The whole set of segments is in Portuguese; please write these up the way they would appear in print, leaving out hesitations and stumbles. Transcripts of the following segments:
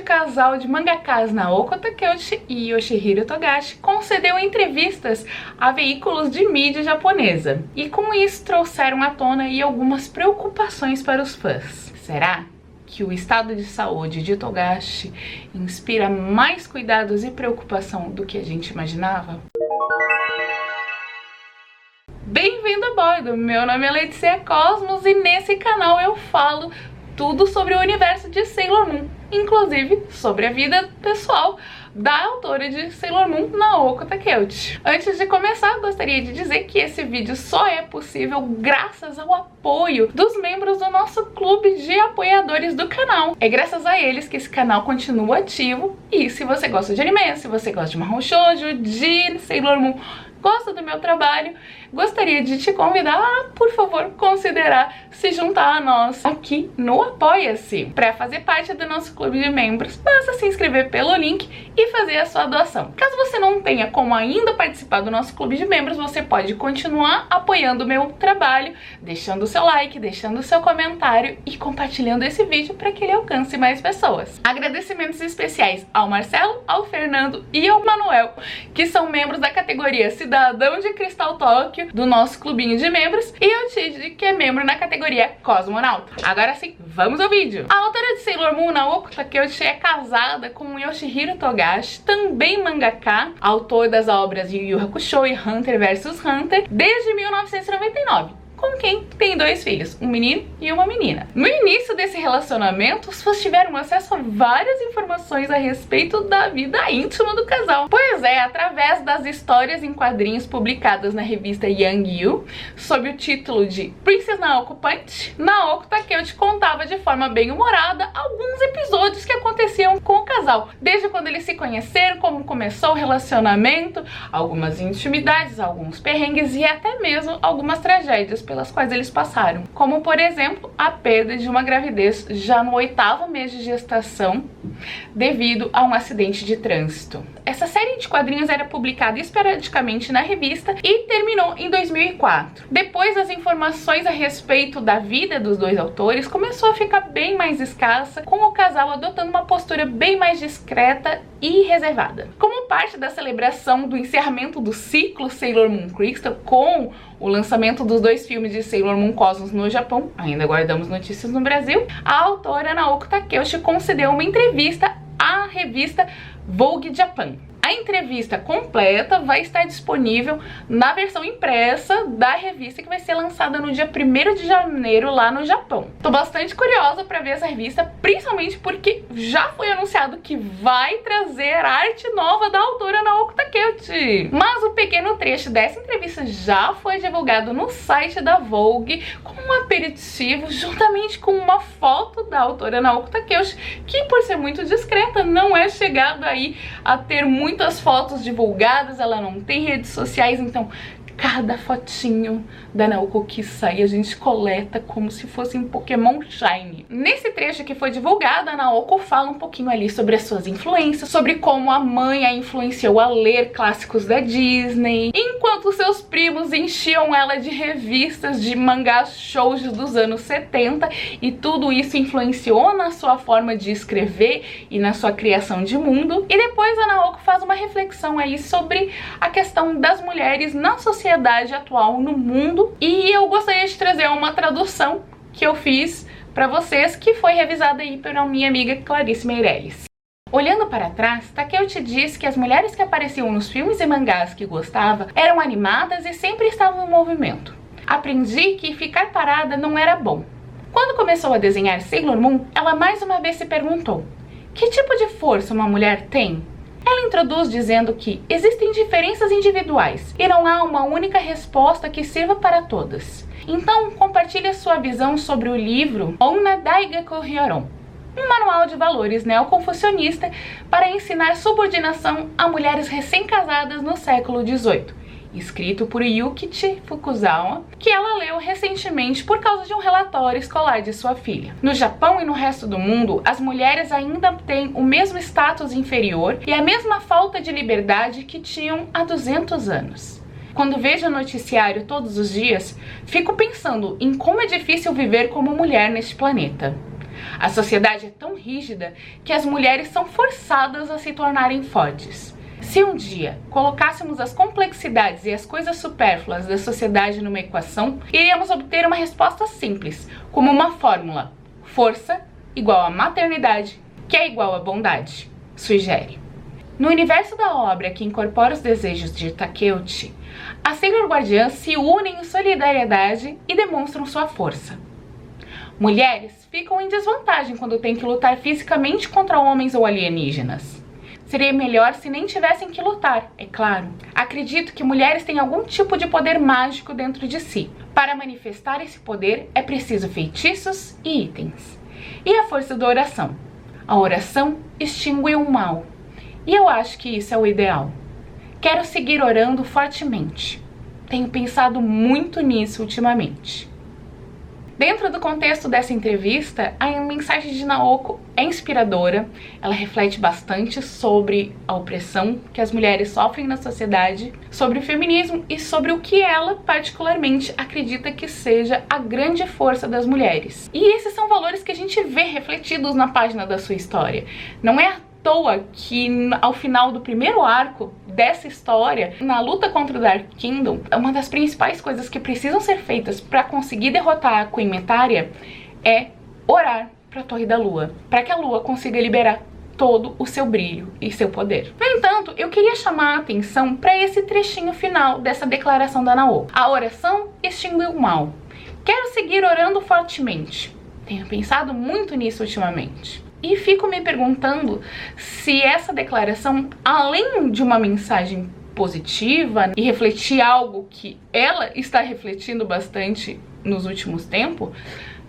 casal de mangakas Naoko Takeuchi e Yoshihiro Togashi concedeu entrevistas a veículos de mídia japonesa. E com isso trouxeram à tona aí algumas preocupações para os fãs. Será que o estado de saúde de Togashi inspira mais cuidados e preocupação do que a gente imaginava? Bem-vindo a bordo! Meu nome é Letícia Cosmos e nesse canal eu falo tudo sobre o universo de Sailor Moon, inclusive sobre a vida pessoal da autora de Sailor Moon, Naoko Takeuchi. Antes de começar, gostaria de dizer que esse vídeo só é possível graças ao apoio dos membros do nosso clube de apoiadores do canal. É graças a eles que esse canal continua ativo e se você gosta de anime, se você gosta de Mahou Shoujo, de Sailor Moon, gosta do meu trabalho, gostaria de te convidar a, por favor, considerar se juntar a nós aqui no Apoia-se. Para fazer parte do nosso clube de membros, basta se inscrever pelo link e fazer a sua doação. Caso você não tenha como ainda participar do nosso clube de membros, você pode continuar apoiando o meu trabalho, deixando o seu like, deixando o seu comentário e compartilhando esse vídeo para que ele alcance mais pessoas. Agradecimentos especiais ao Marcelo, ao Fernando e ao Manuel, que são membros da categoria Cidadão de Cristal Tóquio do nosso clubinho de membros, e ao Tid, que é membro na categoria Cosmonauta. Agora sim, vamos ao vídeo! A autora de Sailor Moon, Naoko Takeuchi, é casada com Yoshihiro Togashi, também mangaka, autor das obras Yu Yu Hakusho e Hunter vs Hunter, desde 1999. Com quem tem dois filhos, um menino e uma menina. No início desse relacionamento, os fãs tiveram acesso a várias informações a respeito da vida íntima do casal. Pois é, através das histórias em quadrinhos publicadas na revista Young You, sob o título de Princess Naoko Punch, Naoko Takeuchi contava de forma bem humorada alguns episódios que aconteciam com o casal, desde quando eles se conheceram, como começou o relacionamento, algumas intimidades, alguns perrengues e até mesmo algumas tragédias pelas quais eles passaram, como por exemplo a perda de uma gravidez já no 8º mês de gestação devido a um acidente de trânsito. Essa série de quadrinhos era publicada esporadicamente na revista e terminou em 2004. Depois, as informações a respeito da vida dos dois autores começou a ficar bem mais escassa, com o casal adotando uma postura bem mais discreta e reservada. Como parte da celebração do encerramento do ciclo Sailor Moon Crystal, com o lançamento dos dois filmes de Sailor Moon Cosmos no Japão, ainda aguardamos notícias no Brasil, a autora Naoko Takeuchi concedeu uma entrevista à revista Vogue Japan. A entrevista completa vai estar disponível na versão impressa da revista, que vai ser lançada no dia 1º de janeiro lá no Japão. Tô bastante curiosa para ver essa revista, principalmente porque já foi anunciado que vai trazer arte nova da autora Naoko Takeuchi. Mas um pequeno trecho dessa entrevista já foi divulgado no site da Vogue como um aperitivo, juntamente com uma foto da autora Naoko Takeuchi, que por ser muito discreta não é chegada aí a ter muitas fotos divulgadas, ela não tem redes sociais, então cada fotinho da Naoko que sai a gente coleta como se fosse um Pokémon Shiny. Nesse trecho que foi divulgado, a Naoko fala um pouquinho ali sobre as suas influências, sobre como a mãe a influenciou a ler clássicos da Disney, enquanto seus primos enchiam ela de revistas de mangás shoujo dos anos 70, e tudo isso influenciou na sua forma de escrever e na sua criação de mundo. E depois a Naoko faz uma reflexão aí sobre a questão das mulheres na sociedade atual no mundo, e eu gostaria de trazer uma tradução que eu fiz para vocês, que foi revisada aí pela minha amiga Clarice Meirelles. Olhando para trás, Takeuchi diz que as mulheres que apareciam nos filmes e mangás que gostava eram animadas e sempre estavam em movimento. Aprendi que ficar parada não era bom. Quando começou a desenhar Sailor Moon, ela mais uma vez se perguntou: que tipo de força uma mulher tem? Ela introduz dizendo que existem diferenças individuais e não há uma única resposta que sirva para todas. Então, compartilhe a sua visão sobre o livro Onna Daigaku Hyoron, um manual de valores neoconfucionista para ensinar subordinação a mulheres recém-casadas no século XVIII, escrito por Yukichi Fukuzawa, que ela leu recentemente por causa de um relatório escolar de sua filha. No Japão e no resto do mundo, as mulheres ainda têm o mesmo status inferior e a mesma falta de liberdade que tinham há 200 anos. Quando vejo o noticiário todos os dias, fico pensando em como é difícil viver como mulher neste planeta. A sociedade é tão rígida que as mulheres são forçadas a se tornarem fortes. Se um dia colocássemos as complexidades e as coisas supérfluas da sociedade numa equação, iríamos obter uma resposta simples, como uma fórmula: força igual a maternidade, que é igual a bondade, sugere. No universo da obra que incorpora os desejos de Takeuchi, as Sailor Guardiãs se unem em solidariedade e demonstram sua força. Mulheres ficam em desvantagem quando têm que lutar fisicamente contra homens ou alienígenas. Seria melhor se nem tivessem que lutar, é claro. Acredito que mulheres têm algum tipo de poder mágico dentro de si. Para manifestar esse poder é preciso feitiços e itens. E a força da oração. A oração extingue o mal. E eu acho que isso é o ideal. Quero seguir orando fortemente. Tenho pensado muito nisso ultimamente. Dentro do contexto dessa entrevista, a mensagem de Naoko é inspiradora. Ela reflete bastante sobre a opressão que as mulheres sofrem na sociedade, sobre o feminismo e sobre o que ela particularmente acredita que seja a grande força das mulheres. E esses são valores que a gente vê refletidos na página da sua história. Não é à toa que ao final do primeiro arco dessa história, na luta contra o Dark Kingdom, uma das principais coisas que precisam ser feitas para conseguir derrotar a Queen Metaria é orar para a Torre da Lua, para que a Lua consiga liberar todo o seu brilho e seu poder. No entanto, eu queria chamar a atenção para esse trechinho final dessa declaração da Naoko. A oração extingue o mal. Quero seguir orando fortemente. Tenho pensado muito nisso ultimamente. E fico me perguntando se essa declaração, além de uma mensagem positiva e refletir algo que ela está refletindo bastante nos últimos tempos,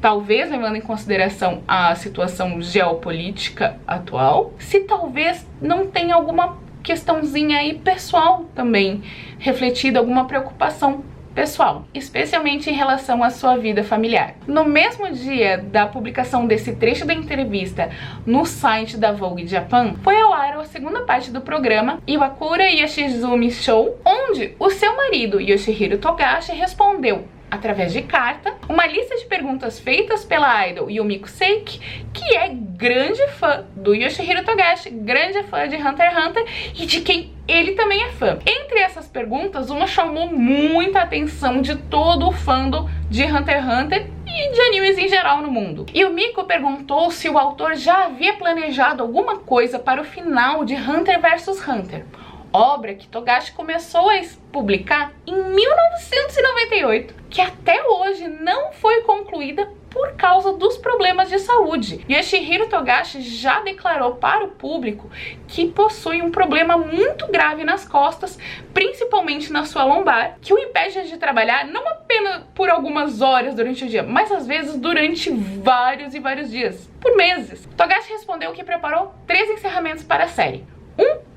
talvez levando em consideração a situação geopolítica atual, se talvez não tenha alguma questãozinha aí pessoal também refletida, alguma preocupação pessoal, especialmente em relação à sua vida familiar. No mesmo dia da publicação desse trecho da entrevista no site da Vogue Japan, foi ao ar a segunda parte do programa Iwakura Yoshizumi Show, onde o seu marido Yoshihiro Togashi respondeu através de carta, uma lista de perguntas feitas pela idol Yumiko Seiki, que é grande fã do Yoshihiro Togashi, grande fã de Hunter x Hunter e de quem ele também é fã. Entre essas perguntas, uma chamou muita atenção de todo o fandom de Hunter x Hunter e de animes em geral no mundo. Yumiko perguntou se o autor já havia planejado alguma coisa para o final de Hunter vs Hunter, obra que Togashi começou a publicar em 1998, que até hoje não foi concluída por causa dos problemas de saúde. Yoshihiro Togashi já declarou para o público que possui um problema muito grave nas costas, principalmente na sua lombar, que o impede de trabalhar não apenas por algumas horas durante o dia, mas às vezes durante vários e vários dias, por meses. Togashi respondeu que preparou 3 encerramentos para a série.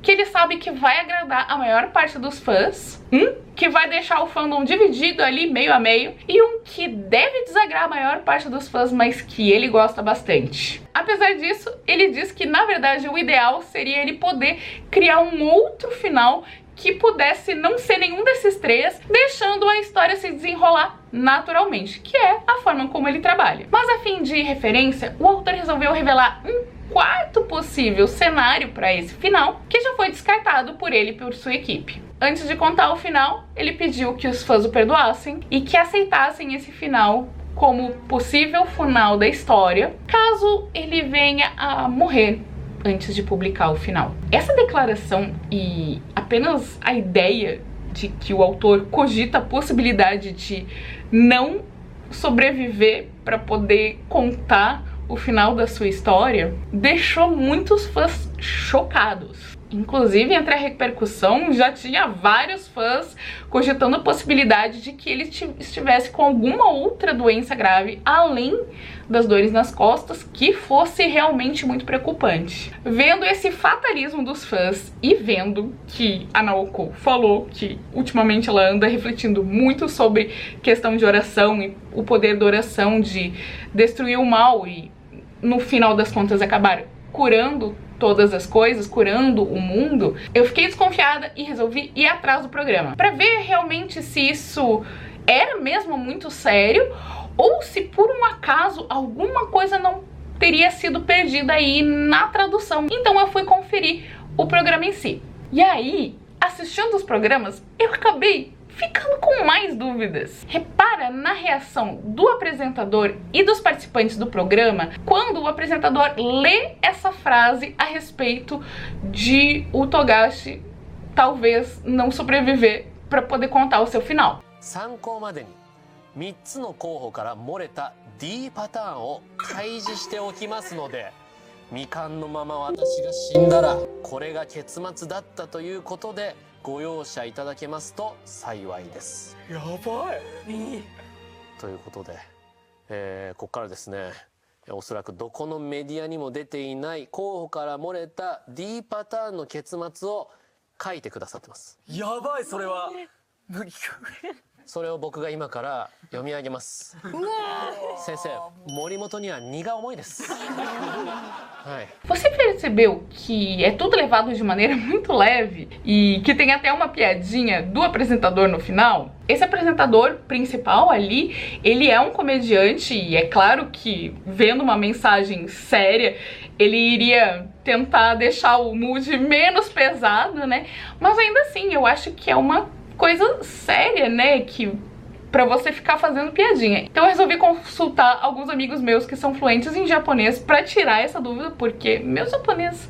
Que ele sabe que vai agradar a maior parte dos fãs, que vai deixar o fandom dividido ali meio a meio, e um que deve desagradar a maior parte dos fãs, mas que ele gosta bastante. Apesar disso, ele diz que na verdade o ideal seria ele poder criar um outro final que pudesse não ser nenhum desses 3, deixando a história se desenrolar naturalmente, que é a forma como ele trabalha. Mas a fim de referência, o autor resolveu revelar um 4º possível cenário para esse final, que já foi descartado por ele e por sua equipe. Antes de contar o final, ele pediu que os fãs o perdoassem e que aceitassem esse final como possível final da história, caso ele venha a morrer antes de publicar o final. Essa declaração e apenas a ideia de que o autor cogita a possibilidade de não sobreviver para poder contar o final da sua história deixou muitos fãs chocados. Inclusive, entre a repercussão, já tinha vários fãs cogitando a possibilidade de que ele estivesse com alguma outra doença grave, além das dores nas costas, que fosse realmente muito preocupante. Vendo esse fatalismo dos fãs e vendo que a Naoko falou que ultimamente ela anda refletindo muito sobre questão de oração e o poder da oração de destruir o mal e, no final das contas, acabar curando todas as coisas, curando o mundo, eu fiquei desconfiada e resolvi ir atrás do programa para ver realmente se isso era mesmo muito sério ou se por um acaso alguma coisa não teria sido perdida aí na tradução. Então eu fui conferir o programa em si. E aí, assistindo os programas, eu acabei ficando com mais dúvidas. Repara na reação do apresentador e dos participantes do programa quando o apresentador lê essa frase a respeito de o Togashi talvez não sobreviver para poder contar o seu final. 参考までに3つの候補から漏れた D パターンを開示しておきますので、未完のまま私が死んだらこれが結末だったということでご容赦いただけますと幸いです。やばい。ということで、ここからですね、おそらくどこのメディアにも出ていない候補から漏れた D パターンの結末を書いてくださってます。やばい、それは。それを僕が今から読み上げます。先生、森本には荷が重いです。Você percebeu que é tudo levado de maneira muito leve e que tem até uma piadinha do apresentador no final? Esse apresentador principal ali, ele é um comediante e é claro que, vendo uma mensagem séria, ele iria tentar deixar o mood menos pesado, né? Mas ainda assim, eu acho que é uma coisa séria, né, que pra você ficar fazendo piadinha. Então eu resolvi consultar alguns amigos meus que são fluentes em japonês pra tirar essa dúvida, porque meu japonês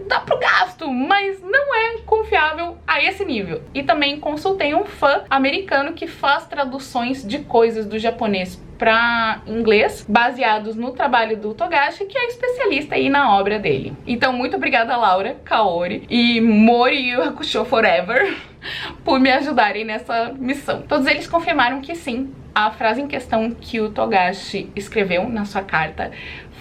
dá pro gasto, mas não é confiável a esse nível. E também consultei um fã americano que faz traduções de coisas do japonês para inglês, baseados no trabalho do Togashi, que é especialista aí na obra dele. Então, muito obrigada, Laura, Kaori e Mori Yu Hakusho Forever por me ajudarem nessa missão. Todos eles confirmaram que sim, a frase em questão que o Togashi escreveu na sua carta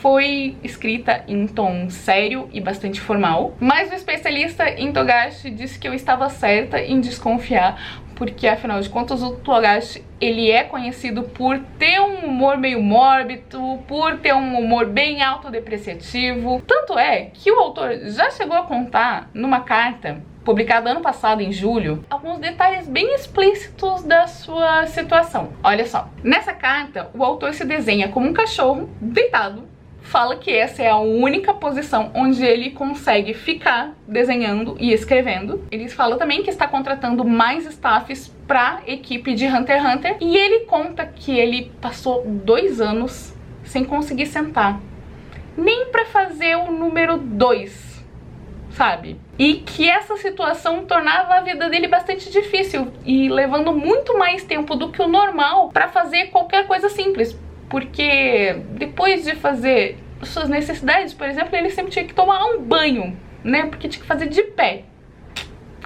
foi escrita em tom sério e bastante formal, mas o especialista em Togashi disse que eu estava certa em desconfiar, porque afinal de contas o Togashi, ele é conhecido por ter um humor meio mórbido, por ter um humor bem autodepreciativo. Tanto é que o autor já chegou a contar numa carta publicada ano passado, em julho, alguns detalhes bem explícitos da sua situação. Olha só, nessa carta o autor se desenha como um cachorro deitado, fala que essa é a única posição onde ele consegue ficar desenhando e escrevendo. Ele fala também que está contratando mais staffs para a equipe de Hunter x Hunter, e ele conta que ele passou 2 anos sem conseguir sentar, nem para fazer o número 2, sabe? E que essa situação tornava a vida dele bastante difícil e levando muito mais tempo do que o normal para fazer qualquer coisa simples. Porque depois de fazer suas necessidades, por exemplo, ele sempre tinha que tomar um banho, né? Porque tinha que fazer de pé.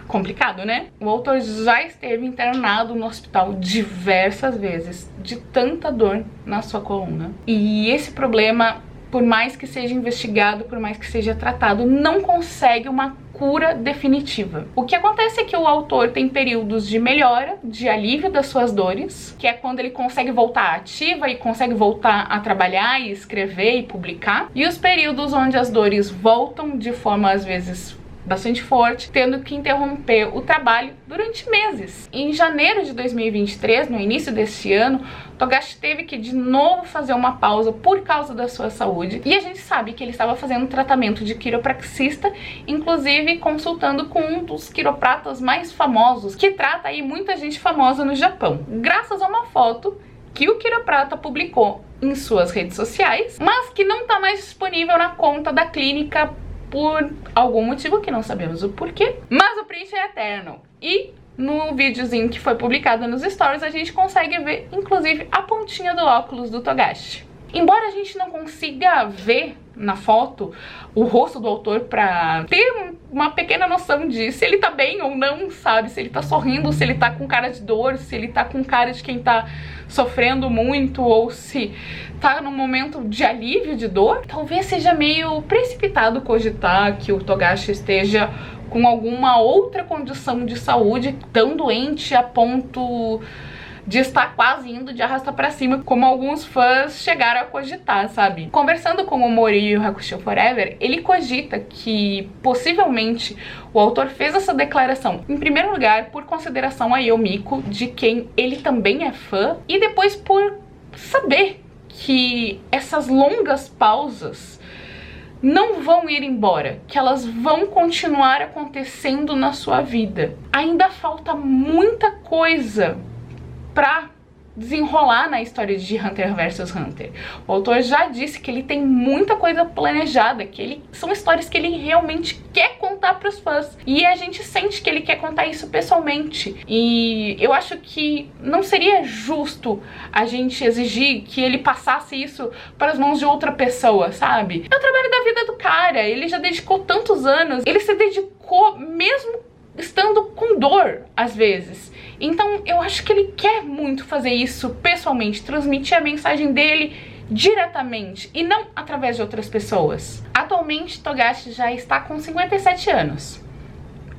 Complicado, né? O autor já esteve internado no hospital diversas vezes, de tanta dor na sua coluna. E esse problema, por mais que seja investigado, por mais que seja tratado, não consegue uma cura definitiva. O que acontece é que o autor tem períodos de melhora, de alívio das suas dores, que é quando ele consegue voltar ativa e consegue voltar a trabalhar e escrever e publicar, e os períodos onde as dores voltam de forma às vezes bastante forte, tendo que interromper o trabalho durante meses. Em janeiro de 2023, no início deste ano, Togashi teve que de novo fazer uma pausa por causa da sua saúde, e a gente sabe que ele estava fazendo um tratamento de quiropraxista, inclusive consultando com um dos quiropratas mais famosos, que trata aí muita gente famosa no Japão, graças a uma foto que o quiroprata publicou em suas redes sociais, mas que não está mais disponível na conta da clínica por algum motivo que não sabemos o porquê, mas o print é eterno. E no videozinho que foi publicado nos stories a gente consegue ver, inclusive, a pontinha do óculos do Togashi. Embora a gente não consiga ver na foto o rosto do autor pra ter uma pequena noção de se ele tá bem ou não, sabe? Se ele tá sorrindo, se ele tá com cara de dor, se ele tá com cara de quem tá sofrendo muito, ou se tá num momento de alívio de dor. Talvez seja meio precipitado cogitar que o Togashi esteja com alguma outra condição de saúde tão doente a ponto de estar quase indo de arrasta pra cima, como alguns fãs chegaram a cogitar, sabe? Conversando com o Mori Yu Hakusho Forever, ele cogita que possivelmente o autor fez essa declaração, em primeiro lugar, por consideração a Yomiko, de quem ele também é fã, e depois por saber que essas longas pausas não vão ir embora, que elas vão continuar acontecendo na sua vida. Ainda falta muita coisa pra desenrolar na história de Hunter vs Hunter. O autor já disse que ele tem muita coisa planejada, que são histórias que ele realmente quer contar para os fãs. E a gente sente que ele quer contar isso pessoalmente. E eu acho que não seria justo a gente exigir que ele passasse isso para as mãos de outra pessoa, sabe? É o trabalho da vida do cara, ele já dedicou tantos anos, ele se dedicou mesmo estando com dor, às vezes. Então eu acho que ele quer muito fazer isso pessoalmente, transmitir a mensagem dele diretamente e não através de outras pessoas. Atualmente Togashi já está com 57 anos.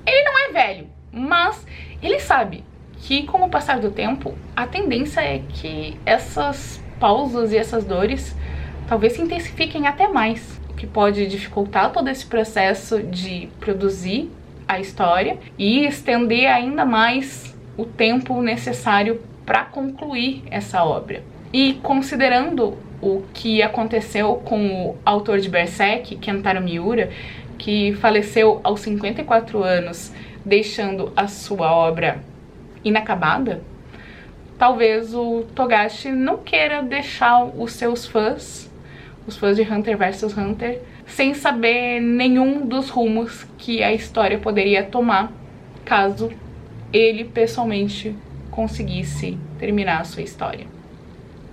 Ele não é velho, mas ele sabe que com o passar do tempo a tendência é que essas pausas e essas dores talvez se intensifiquem até mais, o que pode dificultar todo esse processo de produzir a história e estender ainda mais o tempo necessário para concluir essa obra. E considerando o que aconteceu com o autor de Berserk, Kentaro Miura, que faleceu aos 54 anos, deixando a sua obra inacabada, talvez o Togashi não queira deixar os seus fãs, os fãs de Hunter vs Hunter, sem saber nenhum dos rumos que a história poderia tomar caso ele pessoalmente conseguisse terminar a sua história.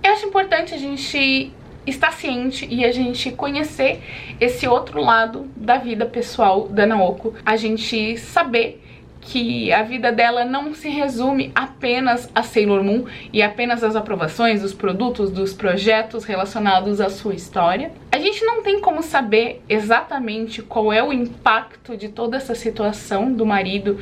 Eu acho importante a gente estar ciente e a gente conhecer esse outro lado da vida pessoal da Naoko, a gente saber que a vida dela não se resume apenas a Sailor Moon e apenas às aprovações dos produtos, dos projetos relacionados à sua história. A gente não tem como saber exatamente qual é o impacto de toda essa situação do marido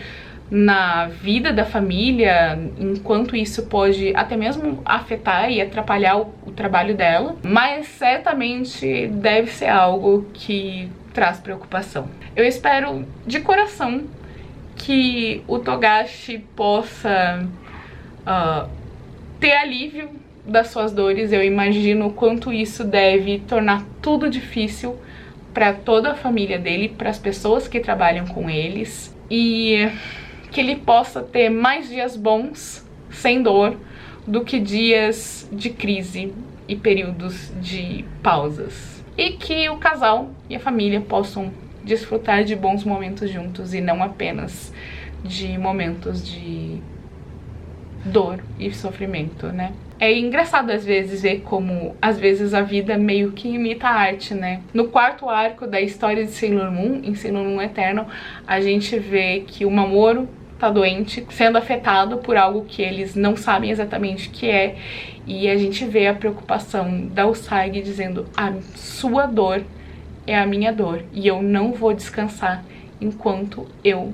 na vida da família, enquanto isso pode até mesmo afetar e atrapalhar o trabalho dela, mas certamente deve ser algo que traz preocupação. Eu espero de coração que o Togashi possa ter alívio das suas dores. Eu imagino o quanto isso deve tornar tudo difícil para toda a família dele, para as pessoas que trabalham com eles, e que ele possa ter mais dias bons, sem dor, do que dias de crise e períodos de pausas. E que o casal e a família possam desfrutar de bons momentos juntos e não apenas de momentos de dor e sofrimento, né? É engraçado às vezes ver como às vezes a vida meio que imita a arte, né? No quarto arco da história de Sailor Moon, em Sailor Moon Eternal, a gente vê que o Mamoru tá doente, sendo afetado por algo que eles não sabem exatamente o que é, e a gente vê a preocupação da Usagi dizendo: a sua dor é a minha dor e eu não vou descansar enquanto eu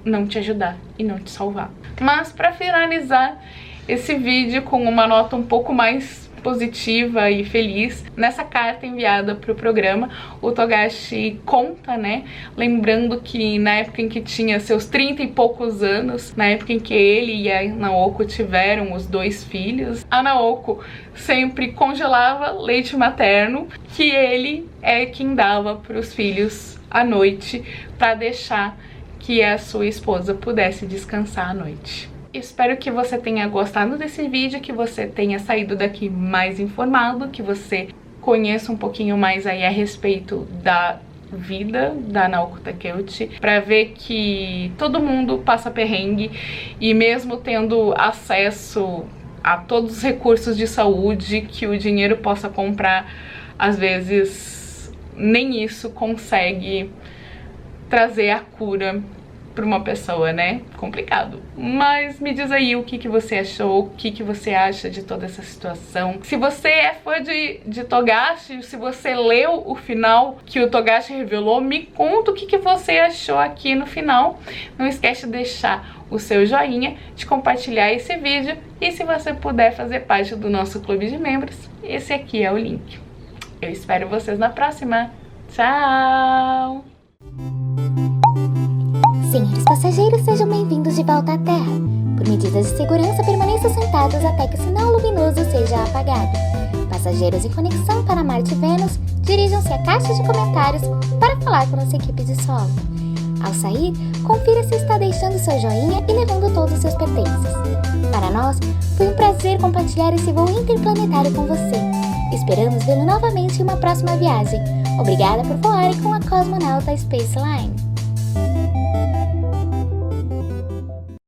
não te ajudar e não te salvar. Mas para finalizar esse vídeo com uma nota um pouco mais positiva e feliz, nessa carta enviada para o programa, o Togashi conta, né, lembrando que na época em que tinha seus 30 e poucos anos, na época em que ele e a Naoko tiveram os 2 filhos, a Naoko sempre congelava leite materno que ele é quem dava para os filhos à noite, para deixar que a sua esposa pudesse descansar à noite. Espero que você tenha gostado desse vídeo, que você tenha saído daqui mais informado, que você conheça um pouquinho mais aí a respeito da vida da Naoko Takeuchi, para ver que todo mundo passa perrengue e mesmo tendo acesso a todos os recursos de saúde que o dinheiro possa comprar, às vezes nem isso consegue trazer a cura para uma pessoa, né? Complicado. Mas me diz aí o que você achou, o que você acha de toda essa situação. Se você é fã de Togashi, se você leu o final que o Togashi revelou, me conta o que você achou aqui no final. Não esquece de deixar o seu joinha, de compartilhar esse vídeo e se você puder fazer parte do nosso clube de membros, esse aqui é o link. Eu espero vocês na próxima. Tchau! Senhores passageiros, sejam bem-vindos de volta à Terra. Por medidas de segurança, permaneçam sentados até que o sinal luminoso seja apagado. Passageiros em conexão para Marte e Vênus, dirijam-se à caixa de comentários para falar com nossa equipe de solo. Ao sair, confira se está deixando seu joinha e levando todos os seus pertences. Para nós, foi um prazer compartilhar esse voo interplanetário com você. Esperamos vê-lo novamente em uma próxima viagem. Obrigada por voarem com a Cosmonauta Space Line.